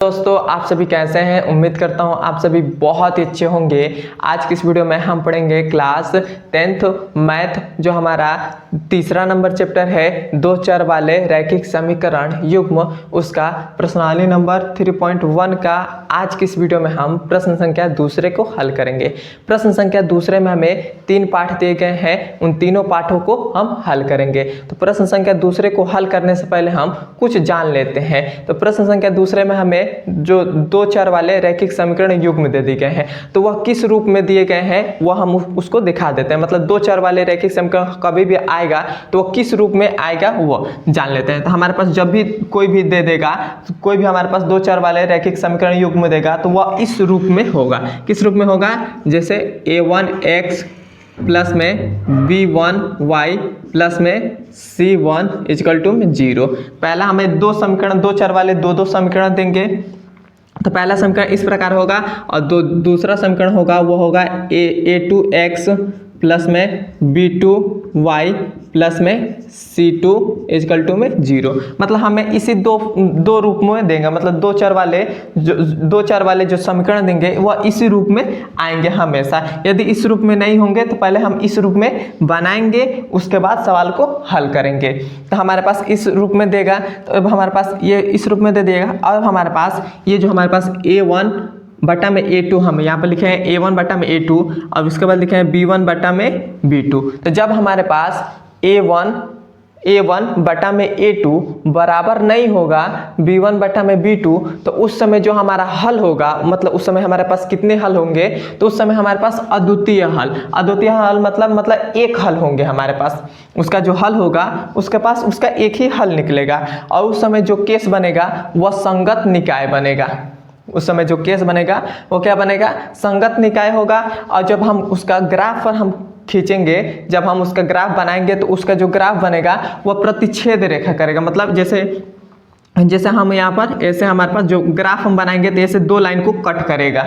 दोस्तों आप सभी कैसे हैं। उम्मीद करता हूं आप सभी बहुत ही अच्छे होंगे। आज की इस वीडियो में हम पढ़ेंगे क्लास 10th मैथ, जो हमारा तीसरा नंबर चैप्टर है, दो चर वाले रैखिक समीकरण युग्म, उसका प्रश्नावली नंबर 3.1 का आज की इस वीडियो में हम प्रश्न संख्या दूसरे को हल करेंगे। प्रश्न संख्या दूसरे में हमें 3 पाठ दिए गए हैं, उन तीनों पाठों को हम हल करेंगे। तो प्रश्न संख्या दूसरे को हल करने से पहले हम कुछ जान लेते हैं। तो प्रश्न संख्या दूसरे में हमें जो दो चर वाले रैखिक समीकरण युग्म दे दिए गए हैं, तो वह किस रूप में दिए गए हैं वह हम उसको दिखा देते हैं। मतलब दो चर वाले रैखिक समीकरण कभी भी आएगा तो वह किस रूप में आएगा वो जान लेते हैं। तो हमारे पास जब भी कोई भी दे देगा, कोई भी हमारे पास दो चर वाले रैखिक समीकरण युग्म देगा तो वह इस रूप में होगा। किस रूप में होगा? जैसे a1x प्लस में b1y प्लस में c1 इक्वल टू 0। पहला हमें दो समीकरण, दो चर वाले दो समीकरण देंगे। तो पहला समीकरण इस प्रकार होगा और दूसरा समीकरण होगा वो होगा a2x प्लस में b2y प्लस में c2 इक्वल टू 0। मतलब हमें इसी दो रूप में देंगे। मतलब दो चर वाले जो समीकरण देंगे वह इसी रूप में आएंगे हमेशा। यदि इस रूप में नहीं होंगे तो पहले हम इस रूप में बनाएंगे, उसके बाद सवाल को हल करेंगे। तो हमारे पास इस रूप में देगा, तो अब हमारे पास ये इस रूप में दे देगा। अब हमारे पास ये जो हमारे पास a1 बटा में a2, हम यहाँ पर लिखे हैं a1 बटा में a2 और उसके बाद लिखे हैं b1 बटा में b2। तो जब हमारे पास a1 बटा में a2 बराबर नहीं होगा b1 बटा में b2, तो उस समय जो हमारा हल होगा, मतलब उस समय हमारे पास कितने हल होंगे? तो उस समय हमारे पास अद्वितीय हल मतलब एक हल होंगे हमारे पास। उसका जो हल होगा उसके पास उसका एक ही हल निकलेगा और उस समय जो केस बनेगा वह संगत निकाय बनेगा। उस समय जो केस बनेगा वो क्या बनेगा? संगत निकाय होगा। और जब हम उसका ग्राफ पर हम खींचेंगे, जब हम उसका ग्राफ बनाएंगे तो उसका जो ग्राफ बनेगा वह प्रतिच्छेद रेखा करेगा। मतलब जैसे हम यहाँ पर ऐसे हमारे पास जो ग्राफ हम बनाएंगे तो ऐसे दो लाइन को कट करेगा,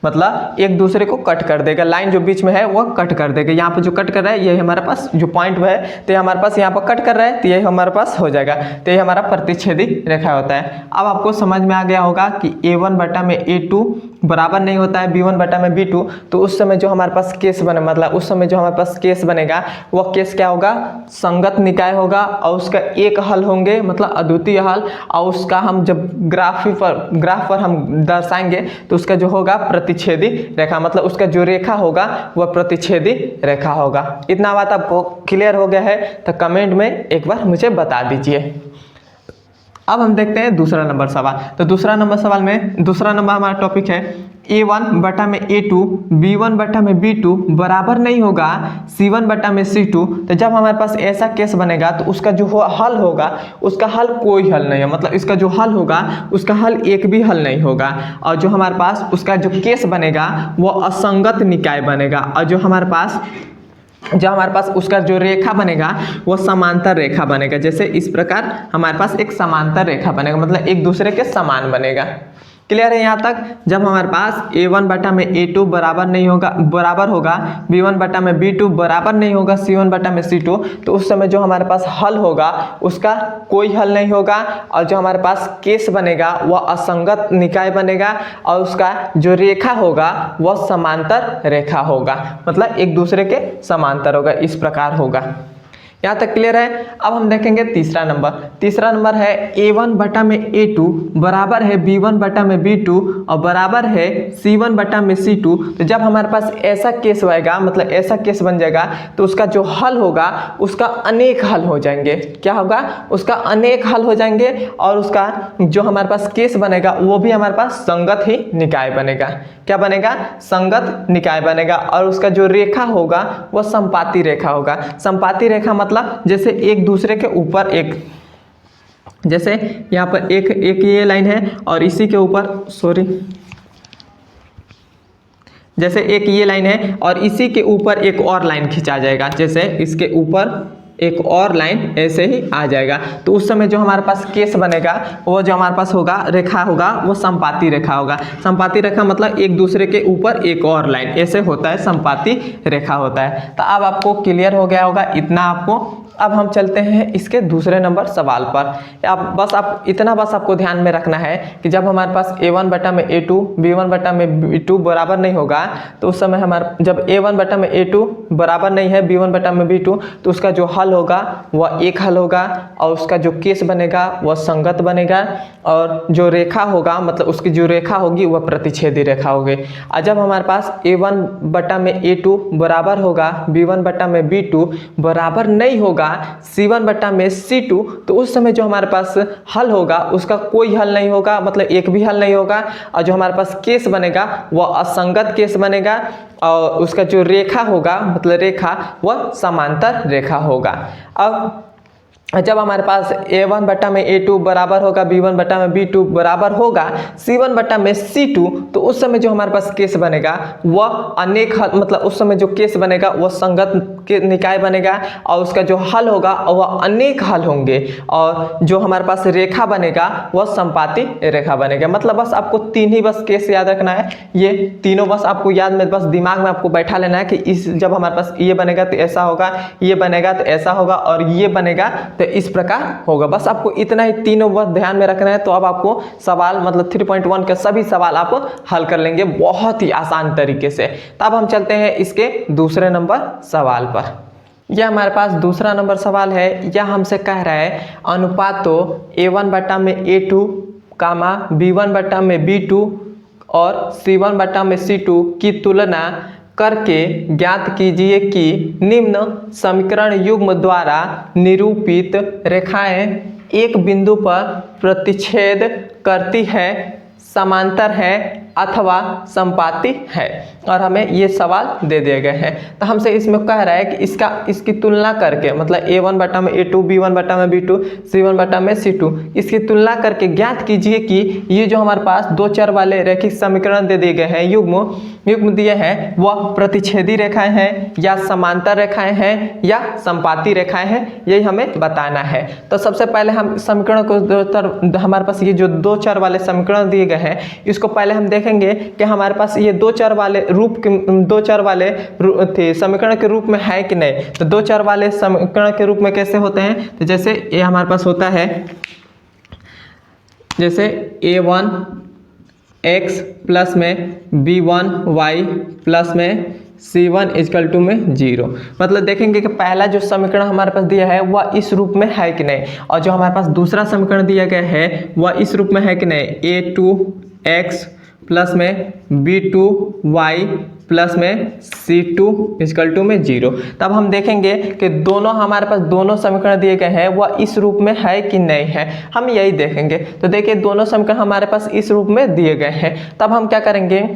मतलब एक दूसरे को कट कर देगा। लाइन जो बीच में है वह कट कर देगा। यहाँ पर जो कट कर रहा है ये हमारे पास जो पॉइंट है, तो ये हमारे पास यहाँ पर कट कर रहा है, तो ये हमारे पास हो जाएगा। तो ये हमारा प्रतिच्छेदी रेखा होता है। अब आपको समझ में आ गया होगा कि a1 बटा में a2 बराबर नहीं होता है b1 बटा में b2। तो उस समय जो हमारे पास केस बने, मतलब उस समय जो हमारे पास केस बनेगा वह केस क्या होगा? संगत निकाय होगा और उसका एक हल होंगे, मतलब अद्वितीय हल। और उसका हम जब ग्राफ पर हम दर्शाएंगे तो उसका जो होगा प्रतिच्छेदी रेखा, मतलब उसका जो रेखा होगा वह प्रतिच्छेदी रेखा होगा। इतना बात आपको क्लियर हो गया है तो कमेंट में एक बार मुझे बता दीजिए। अब हम देखते हैं दूसरा नंबर सवाल। तो दूसरा नंबर सवाल में दूसरा नंबर हमारा टॉपिक है a1 बटा में a2 b1 बटा में b2 बराबर नहीं होगा c1 बटा में c2। तो जब हमारे पास ऐसा केस बनेगा तो उसका जो हल होगा उसका हल कोई हल नहीं है। मतलब इसका जो हल होगा उसका हल एक भी हल नहीं होगा। और जो हमारे पास उसका जो केस बनेगा वह असंगत निकाय बनेगा। और जो हमारे पास उसका जो रेखा बनेगा वो समांतर रेखा बनेगा। जैसे इस प्रकार हमारे पास एक समांतर रेखा बनेगा, मतलब एक दूसरे के समान बनेगा। क्लियर है यहाँ तक? जब हमारे पास a1 बटा में a2 बराबर होगा b1 बटा में b2 बराबर नहीं होगा c1 बटा में c2, तो उस समय जो हमारे पास हल होगा उसका कोई हल नहीं होगा। और जो हमारे पास केस बनेगा वह असंगत निकाय बनेगा और उसका जो रेखा होगा वह समांतर रेखा होगा, मतलब एक दूसरे के समांतर होगा। इस प्रकार होगा। यहाँ तक क्लियर है? अब हम देखेंगे तीसरा नंबर है a1 बटा में a2 बराबर है b1 बटा में b2 और बराबर है c1 बटा में c2। तो जब हमारे पास ऐसा केस आएगा, मतलब ऐसा केस बन जाएगा, तो उसका जो हल होगा उसका अनेक हल हो जाएंगे। क्या होगा? उसका अनेक हल हो जाएंगे। और उसका जो हमारे पास केस बनेगा वो भी हमारे पास संगत ही निकाय बनेगा। क्या बनेगा? संगत निकाय बनेगा। और उसका जो रेखा होगा वह संपाती रेखा होगा। संपाती रेखा मतलब जैसे एक दूसरे के ऊपर एक, जैसे यहाँ पर एक ये लाइन है और इसी के ऊपर जैसे एक ये लाइन है और इसी के ऊपर एक और लाइन खींचा जाएगा। जैसे इसके ऊपर एक और लाइन ऐसे ही आ जाएगा। तो उस समय जो हमारे पास केस बनेगा वो जो हमारे पास होगा रेखा होगा वो संपाती रेखा होगा। संपाती रेखा मतलब एक दूसरे के ऊपर एक और लाइन ऐसे होता है, संपाती रेखा होता है। तो अब आपको क्लियर हो गया होगा इतना आपको। अब हम चलते हैं इसके दूसरे नंबर सवाल पर। आप इतना आपको ध्यान में रखना है कि जब हमारे पास a1 बटा में a2 b1 बटा में b2 बराबर नहीं होगा तो उस समय जब a1 बटा में a2 बराबर नहीं है b1 बटा में b2 तो उसका जो हल होगा वह एक हल होगा और उसका जो केस बनेगा वह संगत बनेगा और जो रेखा होगा मतलब उसकी जो रेखा होगी वह प्रतिच्छेदी रेखा होगी। और जब हमारे पास a1 बटा में a2 बराबर होगा b1 बटा में b2 बराबर नहीं होगा c1 बटा में c2 तो उस समय जो हमारे पास हल होगा उसका कोई हल नहीं होगा, मतलब एक भी हल नहीं होगा और जो हमारे पास केस बनेगा वह असंगत केस बनेगा और उसका जो रेखा होगा मतलब रेखा वह समांतर रेखा होगा। अब जब हमारे पास a1 बटा में a2 बराबर होगा b1 बटा में b2 बराबर होगा c1 बटा में c2 तो उस समय जो हमारे पास केस बनेगा वह अनेक हल मतलब उस समय जो केस बनेगा वह संगत के निकाय बनेगा और उसका जो हल होगा वह अनेक हल होंगे और जो हमारे पास रेखा बनेगा वह संपाती रेखा बनेगा। मतलब बस आपको तीन ही बस केस याद रखना है, ये तीनों बस आपको याद में बस दिमाग में आपको बैठा लेना है कि इस जब हमारे पास ये बनेगा तो ऐसा होगा, ये बनेगा तो ऐसा होगा और ये बनेगा तो इस प्रकार होगा। बस आपको इतना ही तीनों बस ध्यान में रखना है तो अब आपको सवाल मतलब 3.1 के सभी सवाल आप हल कर लेंगे बहुत ही आसान तरीके से। तब हम चलते हैं इसके दूसरे नंबर सवाल पर। यह हमारे पास दूसरा नंबर सवाल है। यह हमसे कह रहा है अनुपातो a1 बटा में a2 कामा b1 बटा में b2 और c1 बटा में c2 की तुलना करके ज्ञात कीजिए कि निम्न समीकरण युग्म द्वारा निरूपित रेखाएं एक बिंदु पर प्रतिच्छेद करती है, समांतर है अथवा संपाती है। और हमें ये सवाल दे दिए गए हैं तो हमसे इसमें कह रहा है कि इसकी तुलना करके मतलब a1 बटा में a2 b1 बटा में b2 c1 बटा में c2 इसकी तुलना करके ज्ञात कीजिए कि ये जो हमारे पास दो चर वाले रैखिक समीकरण दे दिए गए हैं युग्म दिए हैं वह प्रतिच्छेदी रेखाएं हैं या समांतर रेखाएं हैं या संपाती रेखाएं हैं, यही हमें बताना है। तो सबसे पहले हम समीकरण को हमारे पास ये जो दो चर वाले समीकरण दिए गए हैं इसको पहले हम देखेंगे कि हमारे पास ये दो चर वाले थे समीकरण के रूप में है कि नहीं। तो दो चर वाले समीकरण के रूप में कैसे होते हैं, तो जैसे ये हमारे पास होता है जैसे a1 x प्लस में b1 y प्लस में c1 इक्वल टू में 0। मतलब देखेंगे कि पहला जो समीकरण हमारे पास दिया है वह इस रूप में है कि नहीं और जो हमारे पास दूसरा समीकरण दिया गया है वह इस रूप में है कि नहीं। a2x प्लस में b2y प्लस में c2 इक्वल टू में 0। तब हम देखेंगे कि दोनों हमारे पास दोनों समीकरण दिए गए हैं वह इस रूप में है कि नहीं है, हम यही देखेंगे। तो देखिए दोनों समीकरण हमारे पास इस रूप में दिए गए हैं। तब हम क्या करेंगे,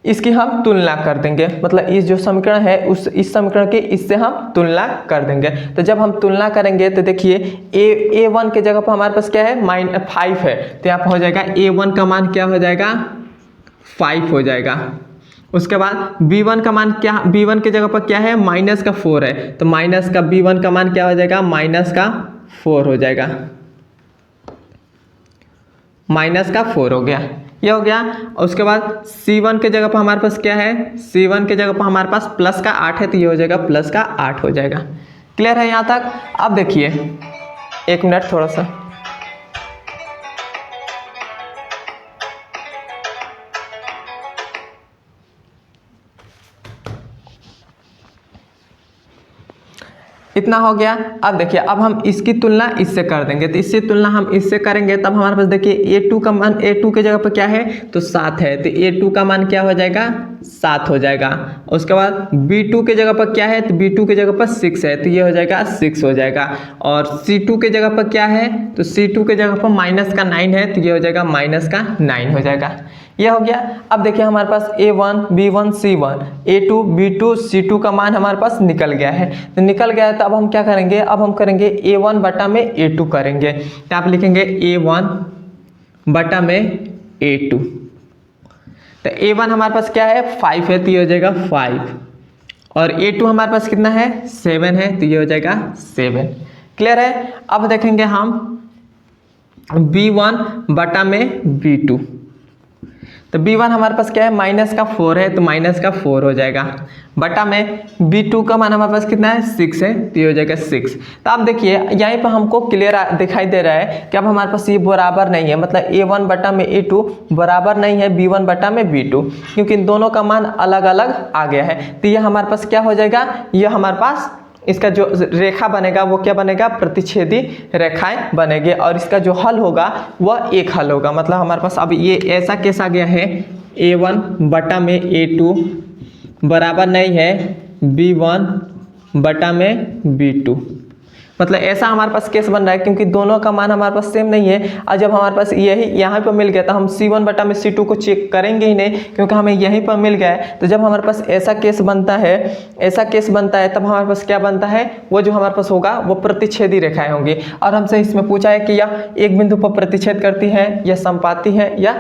इसकी हम तुलना कर देंगे, मतलब इस जो समीकरण है इस समीकरण की इससे हम तुलना कर देंगे। तो जब हम तुलना करेंगे तो देखिए a1 के जगह पर हमारे पास क्या है -5 है तो यहाँ पर हो जाएगा a1 का मान क्या हो जाएगा 5 हो जाएगा। उसके बाद b1 का मान क्या, b1 के जगह पर क्या है -4 है तो माइनस का b1 का मान क्या हो जाएगा -4 हो जाएगा, -4 हो गया, ये हो गया। उसके बाद c1 के जगह पर हमारे पास क्या है, c1 के जगह पर हमारे पास +8 है तो ये हो जाएगा +8 हो जाएगा। क्लियर है यहाँ तक। अब देखिए 1 मिनट थोड़ा सा, इतना हो गया। अब देखिए अब हम इसकी तुलना इससे कर देंगे तो इससे तुलना हम इससे करेंगे तब हमारे पास देखिए a2 का मान, a2 के जगह पर क्या है तो 7 है तो a2 का मान क्या हो जाएगा 7 हो जाएगा। उसके बाद b2 के जगह पर क्या है तो b2 के जगह पर 6 है तो ये हो जाएगा 6 हो जाएगा। और c2 के जगह पर क्या है तो c2 के जगह पर -9 है तो ये हो जाएगा -9 हो जाएगा, यह हो गया। अब देखिए हमारे पास a1 b1 c1 a2 b2 c2 का मान हमारे पास निकल गया है तो निकल गया है तो अब हम क्या करेंगे, अब हम करेंगे a1 बटा में a2 करेंगे तो आप लिखेंगे a1 बटा में a2। तो a1 हमारे पास क्या है 5 है तो ये हो जाएगा 5 और a2 हमारे पास कितना है 7 है तो ये हो जाएगा 7। क्लियर है। अब देखेंगे हम b1 बटा में b2 तो b1 हमारे पास क्या है, माइनस का 4 है, तो माइनस का 4 हो जाएगा, बटा में b2 का मान हमारे पास कितना है, 6 है, तो ये हो जाएगा 6। तो आप देखिए यहीं पर हमको क्लियर दिखाई दे रहा है कि अब हमारे पास ये बराबर नहीं है, मतलब a1 बटा में a2 बराबर नहीं है b1 बटा में b2, क्योंकि इन दोनों का मान अलग अलग आ गया है। तो ये हमारे पास क्या हो जाएगा, ये हमारे पास इसका जो रेखा बनेगा वो क्या बनेगा, प्रतिच्छेदी रेखाएं बनेगी, और इसका जो हल होगा वह एक हल होगा। मतलब हमारे पास अब ये ऐसा केस आ गया है, a1 बटा में a2 बराबर नहीं है b1 बटा में b2, मतलब ऐसा हमारे पास केस बन रहा है, क्योंकि दोनों का मान हमारे पास सेम नहीं है। और जब हमारे पास यही यहाँ पर मिल गया तो हम c1 बटा में c2 को चेक करेंगे ही नहीं, क्योंकि हमें यहीं पर मिल गया है। तो जब हमारे पास ऐसा केस बनता है, तब हमारे पास क्या बनता है, वो जो हमारे पास होगा वो प्रतिच्छेदी रेखाएं होंगी। और हमसे इसमें पूछा है कि यह एक बिंदु पर प्रतिच्छेद करती है या संपाती है या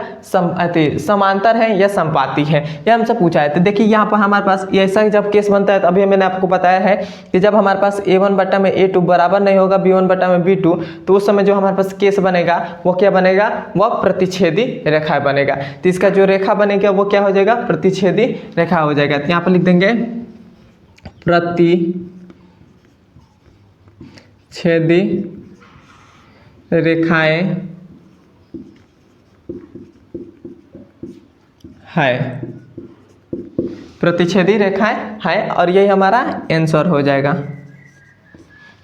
समांतर है या संपाती है, यह हमसे पूछा है। तो देखिए यहाँ पर हमारे पास ऐसा जब केस बनता है, तो अभी मैंने आपको बताया है कि जब हमारे पास a1 बटा में a2 बराबर नहीं होगा b1 बटा में b2, तो उस समय जो हमारे पास केस बनेगा वो क्या बनेगा, वह प्रतिच्छेदी रेखा बनेगा। तो इसका जो रेखा बनेगा वो क्या हो जाएगा, प्रतिच्छेदी रेखा हो जाएगा। तो यहाँ पर लिख देंगे प्रतिच्छेदी रेखाएं है, प्रतिच्छेदी रेखाएं है, और यही हमारा आंसर हो जाएगा।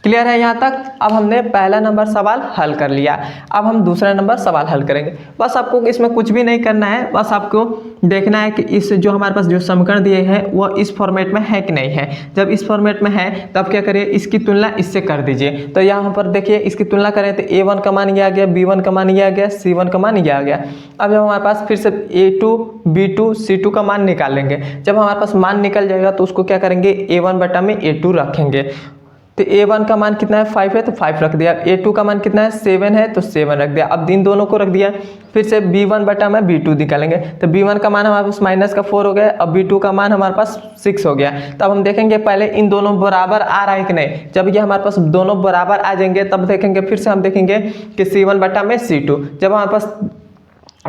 क्लियर है यहाँ तक। अब हमने पहला नंबर सवाल हल कर लिया, अब हम दूसरा नंबर सवाल हल करेंगे। बस आपको इसमें कुछ भी नहीं करना है, बस आपको देखना है कि इस जो हमारे पास जो समीकरण दिए हैं वो इस फॉर्मेट में है कि नहीं है। जब इस फॉर्मेट में है तब क्या करिए, इसकी तुलना इससे कर दीजिए। तो यहाँ पर देखिए इसकी तुलना करें तो a1 का मान ये आ गया, b1 का मान ये आ गया, c1 का मान ये आ गया। अब जब हमारे पास फिर से a2 b2 c2 का मान निकालेंगे, जब हमारे पास मान निकल जाएगा तो उसको क्या करेंगे, a1 बटा में a2 रखेंगे। तो a1 का मान कितना है, 5 है, तो 5 रख दिया। a2 का मान कितना है, 7 है, तो 7 रख दिया। अब इन दोनों को रख दिया। फिर से b1 बटा में b2 निकालेंगे, तो b1 का मान हमारे पास माइनस का 4 हो गया, अब b2 का मान हमारे पास 6 हो गया। तब हम देखेंगे पहले इन दोनों बराबर आ रहा है कि नहीं। जब ये हमारे पास दोनों बराबर आ जाएंगे तब देखेंगे, फिर से हम देखेंगे कि c1 बटा में c2, जब हमारे पास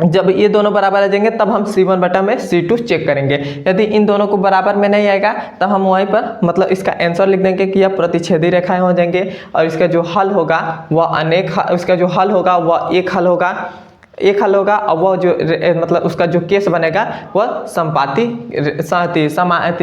जब ये दोनों बराबर आ जाएंगे तब हम c1 बटा में c2 चेक करेंगे। यदि इन दोनों को बराबर में नहीं आएगा तब हम वहीं पर मतलब इसका आंसर लिख देंगे कि यह प्रतिच्छेदी रेखाएं हो जाएंगे, और इसका जो हल होगा वह एक हल होगा, और वह जो मतलब उसका जो केस बनेगा वह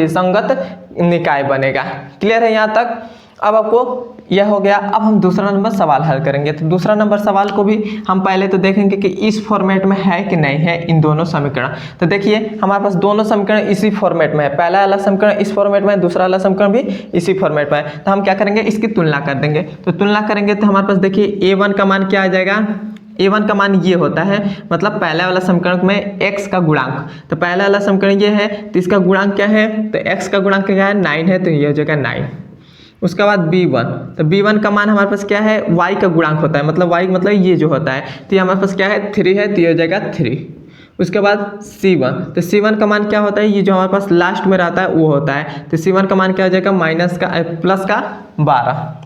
संगत निकाय बनेगा। क्लियर है यहाँ तक। अब आपको यह हो गया। अब हम दूसरा नंबर सवाल हल करेंगे। तो दूसरा नंबर सवाल को भी हम पहले तो देखेंगे कि इस फॉर्मेट में है कि नहीं है इन दोनों समीकरण। तो देखिए हमारे पास दोनों समीकरण इसी फॉर्मेट में है, पहला वाला समीकरण इस फॉर्मेट में है, दूसरा वाला समीकरण भी इसी फॉर्मेट में है। तो हम क्या करेंगे, इसकी तुलना कर देंगे। तो तुलना करेंगे तो हमारे पास देखिए a1 का मान क्या आ जाएगा, a1 का मान ये होता है, मतलब पहले वाला समीकरण में x का गुणांक, तो पहला वाला समीकरण ये है तो इसका गुणांक क्या है, तो x का गुणांक क्या है 9 है, तो ये हो जाएगा 9। उसके बाद b1, तो b1 का मान हमारे पास क्या है, y का गुणांक होता है, मतलब y मतलब ये जो होता है, तो ये हमारे पास क्या है 3 है, तो ये हो जाएगा 3। उसके बाद c1, तो c1 का मान क्या होता है, ये जो हमारे पास लास्ट में रहता है वो होता है, तो c1 का मान क्या हो जाएगा प्लस का 12।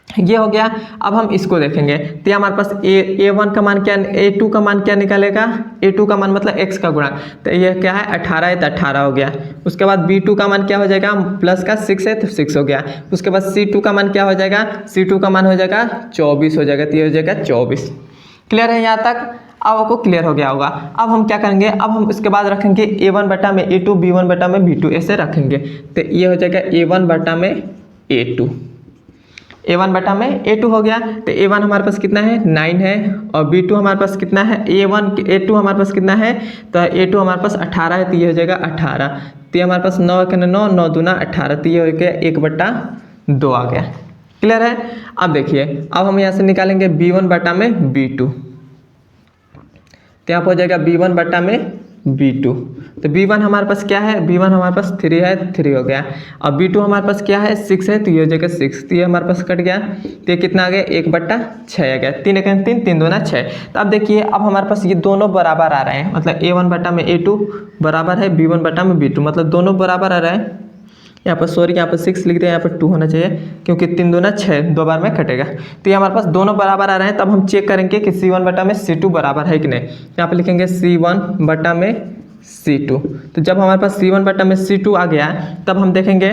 ये हो गया। अब हम इसको देखेंगे तो हमारे पास a1 का मान क्या, a2 का मान क्या निकलेगा, a2 का मान मतलब x का गुणांक, तो ये क्या है 18 है, तो 18 हो गया। उसके बाद b2 का मान क्या हो जाएगा, प्लस का 6 है, तो 6 हो गया। उसके बाद c2 का मान क्या हो जाएगा, c2 का मान हो जाएगा 24 हो जाएगा, तो ये हो जाएगा 24। क्लियर है यहाँ तक। अब आपको क्लियर हो गया होगा। अब हम क्या करेंगे, अब हम इसके बाद रखेंगे a1 बटा में a2, b1 बटा में b2 ऐसे रखेंगे, तो ये हो जाएगा a1 बटा में a2, a1 बटा में a2 हो गया। तो a1 हमारे पास कितना है 9 है, और b2 हमारे पास कितना है, a2 हमारे पास कितना है, तो a2 हमारे पास 18 है, तो ये हो जाएगा 18। तो ये हमारे पास 9 9 9 दूना 18, तो ये हो गया 1/2 आ गया। क्लियर है। अब देखिए अब हम यहाँ से निकालेंगे b1 बटा में b2, तो यहाँ पर हो जाएगा b1 बटा में b2, तो b1 हमारे पास क्या है, b1 हमारे पास 3 है, 3 हो गया। अब b2 हमारे पास क्या है 6 है, तो ये हो जाएगा 6, तो ये हमारे पास कट गया, तो ये कितना आ गया 1/6 आ गया। 3 1 3 3 2 6। तो अब देखिए अब हमारे पास ये दोनों बराबर आ रहे हैं, मतलब a1 बटा में a2 बराबर है b1 बटा में b2, मतलब दोनों बराबर आ रहा है। यहाँ पर सॉरी यहाँ पर 6 लिख दिया, यहाँ पर 2 होना चाहिए क्योंकि 3 दूना 6, 2 बार में कटेगा। तो ये हमारे पास दोनों बराबर आ रहे हैं। तब हम चेक करेंगे कि C1 बटा में C2 बराबर है कि नहीं। यहाँ पर लिखेंगे C1 बटा में C2। तो जब हमारे पास C1 बटा में C2 आ गया तब हम देखेंगे,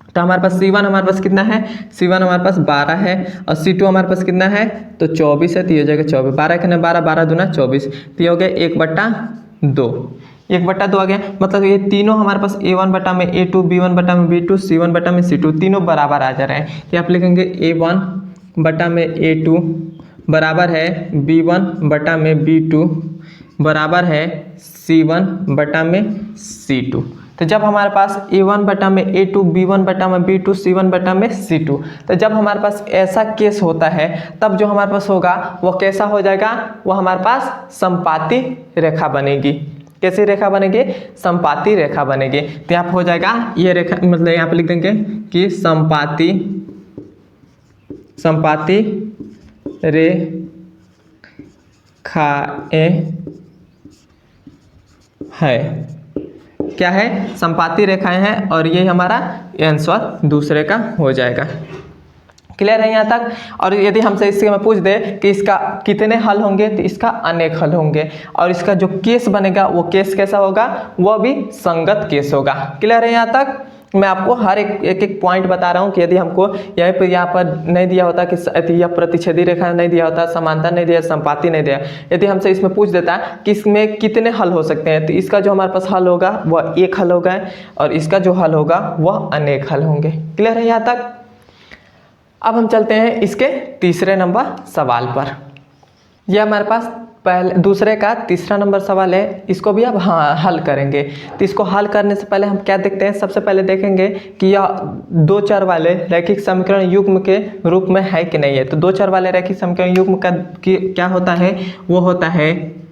तो हमारे पास C1 हमारे पास कितना है, C1 हमारे पास 12 है और C2 हमारे पास कितना है, तो 24 है। तो ये हो जाएगा 24, 12 के 12, 12 दूना 24। तो ये हो गया 1/2, 1/2 आ गया। मतलब ये तीनों हमारे पास A1 बटा में A2, B1 बटा में B2, C1 बटा में C2 तीनों बराबर आ जा रहे हैं। तो आप लिखेंगे A1 बटा में A2 बराबर है B1 बटा में B2 बराबर है C1 बटा में C2। तो जब हमारे पास A1 बटा में A2, B1 बटा में B2, C1 बटा में C2, तो जब हमारे पास ऐसा केस होता है तब जो हमारे पास होगा वो कैसा हो जाएगा, वो हमारे पास समपाती रेखा बनेगी। कैसी रेखा बनेगी, समपाती रेखा बनेगी। तो यहाँ पर हो जाएगा ये रेखा, मतलब यहाँ पे लिख देंगे कि समपाती रेखाएं है, क्या है, समपाती रेखाएं हैं। और ये हमारा आंसर दूसरे का हो जाएगा। क्लियर है यहाँ तक। और यदि हमसे इससे मैं पूछ दे कि इसका कितने हल होंगे, तो इसका अनेक हल होंगे। और इसका जो केस बनेगा वो केस कैसा होगा, वह भी संगत केस होगा। क्लियर है यहाँ तक। मैं आपको हर एक पॉइंट बता रहा हूँ कि यदि हमको यहाँ पर नहीं दिया होता कि यह प्रतिच्छेदी रेखा नहीं दिया होता, समांतर नहीं दिया, संपाती नहीं दिया, यदि हमसे इसमें पूछ देता कि इसमें कितने हल हो सकते हैं, तो इसका जो हमारे पास हल होगा वह एक हल होगा और इसका जो हल होगा वह अनेक हल होंगे। क्लियर है यहाँ तक। अब हम चलते हैं इसके तीसरे नंबर सवाल पर। यह हमारे पास दूसरे का तीसरा नंबर सवाल है। इसको भी अब हल करेंगे। तो इसको हल करने से पहले हम क्या देखते हैं, सबसे पहले देखेंगे कि यह 2 चर वाले रैखिक समीकरण युग्म के रूप में है कि नहीं है। तो 2 चर वाले रैखिक समीकरण युग्म का क्या होता है, वो होता है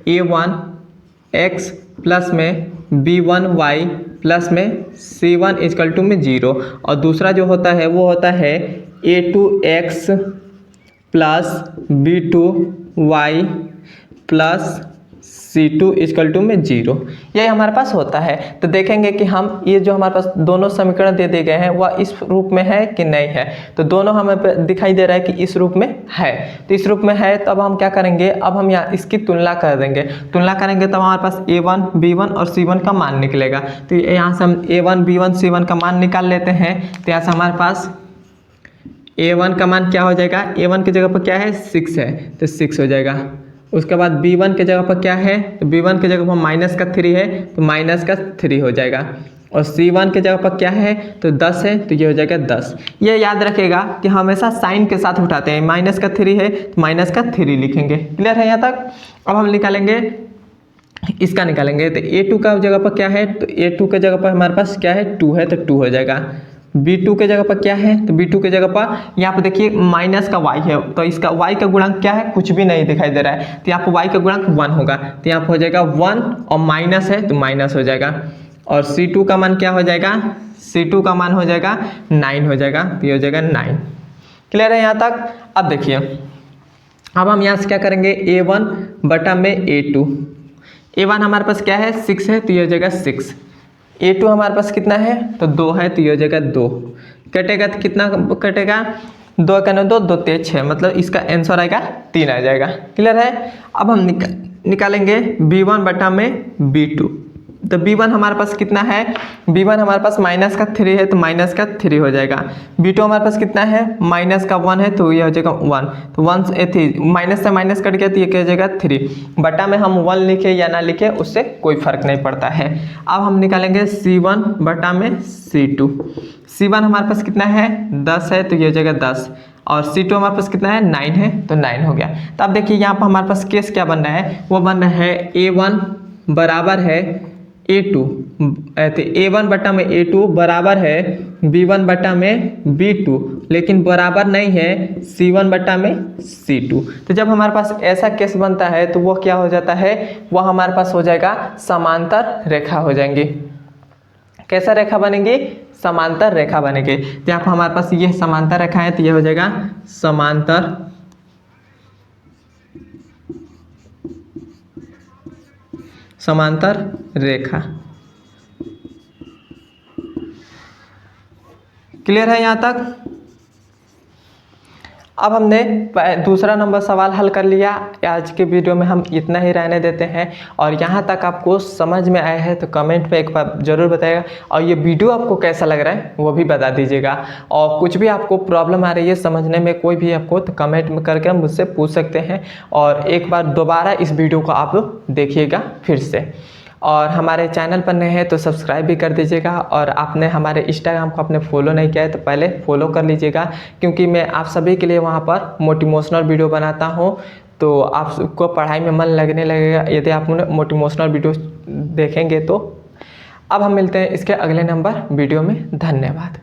A1x प्लस में B1y प्लस में C1 इक्वल टू में 0। और दूसरा जो होता है वो होता है A2x plus B2y plus C2 equal to में 0। यही हमारे पास होता है। तो देखेंगे कि हम ये जो हमारे पास दोनों समीकरण दे दिए गए हैं वह इस रूप में है कि नहीं है। तो दोनों हमें दिखाई दे रहा है कि इस रूप में है। तो इस रूप में है तो अब हम क्या करेंगे, अब हम यहाँ इसकी तुलना कर देंगे। तुलना करेंगे तब हमारे पास A1, B1 और C1 का मान निकलेगा। तो यहाँ से हम A1, B1, C1 का मान निकाल लेते हैं। तो यहाँ से हमारे पास A1 का मान क्या हो जाएगा, A1 की जगह पर क्या है 6 है तो 6 हो जाएगा। उसके बाद B1 के जगह पर क्या है, तो B1 के जगह पर माइनस का 3 है तो माइनस का 3 हो जाएगा। और C1 के जगह पर क्या है, तो 10 है तो ये हो जाएगा 10। ये याद रखेगा कि हमेशा साइन के साथ उठाते हैं। माइनस का 3 है तो माइनस का 3 लिखेंगे। क्लियर है यहाँ तक। अब हम निकालेंगे, इसका निकालेंगे। तो A2 का जगह पर क्या है, तो A2 के जगह पर हमारे पास क्या है 2 है तो 2 हो जाएगा। B2 के जगह पर क्या है, तो B2 के जगह पर यहाँ पर देखिए माइनस का y है तो इसका y का गुणांक क्या है, कुछ भी नहीं दिखाई दे रहा है। तो यहाँ पर y का गुणांक 1 होगा। तो यहाँ पर हो जाएगा 1 और माइनस है तो माइनस हो जाएगा। और C2 का मान क्या हो जाएगा, C2 का मान हो जाएगा 9 हो जाएगा। तो ये हो जाएगा 9। क्लियर है यहाँ तक। अब देखिए, अब हम यहाँ से क्या करेंगे, A1 बटा में A2। A1 हमारे पास क्या है 6 है तो ये हो जाएगा 6। A2 हमारे पास कितना है, तो 2 है तो ये हो जाएगा 2। कटेगा तो कितना कटेगा, 2 का 9 2 2 3 6, मतलब इसका आंसर आएगा 3 आ जाएगा। क्लियर है। अब हम निकालेंगे B1 बटा में B2। तो B1 हमारे पास कितना है, B1 हमारे पास माइनस का 3 है तो माइनस का 3 हो जाएगा। B2 हमारे पास कितना है, माइनस का 1 है तो ये हो जाएगा 1। तो 1 से माइनस से माइनस कट गया तो ये क्या हो जाएगा 3। बटा में हम 1 लिखे या ना लिखे उससे कोई फर्क नहीं पड़ता है। अब हम निकालेंगे C1 बटा में C2। C1 हमारे पास कितना है 10 है तो ये हो जाएगा 10। और C2 हमारे पास कितना है 9 है तो 9 हो गया। तो अब देखिए यहाँ पर हमारे पास केस क्या बन रहा है, वो बन रहा है A1 बराबर है A2, A1 बटा में A2 बराबर है B1 बटा में B2, लेकिन बराबर नहीं है C1 बटा में C2। तो जब हमारे पास ऐसा केस बनता है तो वो क्या हो जाता है, वह हमारे पास हो जाएगा समांतर रेखा हो जाएंगी। कैसा रेखा बनेगी, समांतर रेखा बनेगी। तो यहाँ पर हमारे पास ये समांतर रेखा है तो ये हो जाएगा समांतर रेखा। क्लियर है यहाँ तक? अब हमने दूसरा नंबर सवाल हल कर लिया। आज के वीडियो में हम इतना ही रहने देते हैं, और यहाँ तक आपको समझ में आया है तो कमेंट में एक बार ज़रूर बताइएगा, और ये वीडियो आपको कैसा लग रहा है वो भी बता दीजिएगा। और कुछ भी आपको प्रॉब्लम आ रही है समझने में कोई भी आपको, तो कमेंट में करके मुझसे पूछ सकते हैं। और एक बार दोबारा इस वीडियो को आप देखिएगा फिर से, और हमारे चैनल पर नए हैं तो सब्सक्राइब भी कर दीजिएगा। और आपने हमारे इंस्टाग्राम को आपने फॉलो नहीं किया है तो पहले फॉलो कर लीजिएगा, क्योंकि मैं आप सभी के लिए वहाँ पर मोटिवेशनल वीडियो बनाता हूँ, तो आपको पढ़ाई में मन लगने लगेगा यदि आप मोटिवेशनल वीडियो देखेंगे तो। अब हम मिलते हैं इसके अगले नंबर वीडियो में। धन्यवाद।